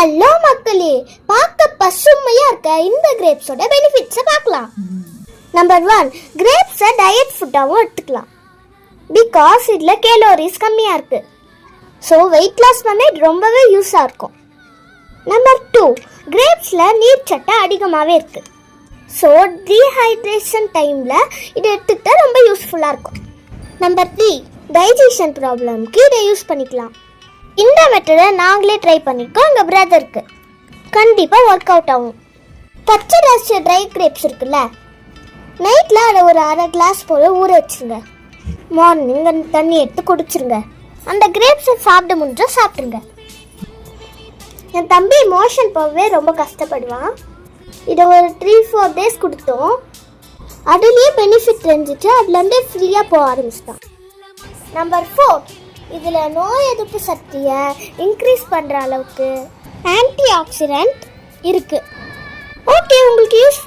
Hello மக்களே, பார்க்க பசுமையா இருக்க இந்த கிரேப்ஸோட பெனிஃபிட்ஸை பார்க்கலாம். நம்பர் 1, கிரேப்ஸை டயட் ஃபுட்டாகவும் எடுத்துக்கலாம். பிகாஸ் இதில் கேலோரிஸ் கம்மியாக இருக்குது. ஸோ வெயிட் லாஸ் பண்ண இது ரொம்பவே யூஸாக இருக்கும். நம்பர் 2, கிரேப்ஸில் நீர்ச்சத்து அதிகமாகவே இருக்குது. ஸோ டீஹைட்ரேஷன் டைமில் இதை எடுத்துக்கிட்டா ரொம்ப யூஸ்ஃபுல்லாக இருக்கும். நம்பர் 3, டைஜஷன் ப்ராப்ளம்க்கு இதை யூஸ் பண்ணிக்கலாம். இந்த மெத்தடை நாங்களே ட்ரை பண்ணியிருக்கோம். எங்கள் பிரதருக்கு கண்டிப்பாக ஒர்க் அவுட் ஆகும். பச்சை ராசிய ட்ரை கிரேப்ஸ் இருக்குல்ல, நைட்டில் அதை ஒரு அரை கிளாஸ் போல் ஊற வச்சுருங்க. மார்னிங் தண்ணி எடுத்து குடிச்சிருங்க. அந்த கிரேப்ஸை சாப்பிட முடிஞ்சால் சாப்பிட்ருங்க. என் தம்பி மோஷன் போகவே ரொம்ப கஷ்டப்படுவான். இதை ஒரு 3-4 டேஸ் கொடுத்தோம். அதுலேயே பெனிஃபிட் தெரிஞ்சிட்டு அதுலேருந்தே ஃப்ரீயாக போக ஆரம்பிச்சிட்டான். நம்பர் 4, இதில் நோய் எதிர்ப்பு சக்தியை இன்க்ரீஸ் பண்ணுற அளவுக்கு ஆன்டி ஆக்சிடென்ட் இருக்குது. ஓகே, உங்களுக்கு யூஸ்ஃபுல்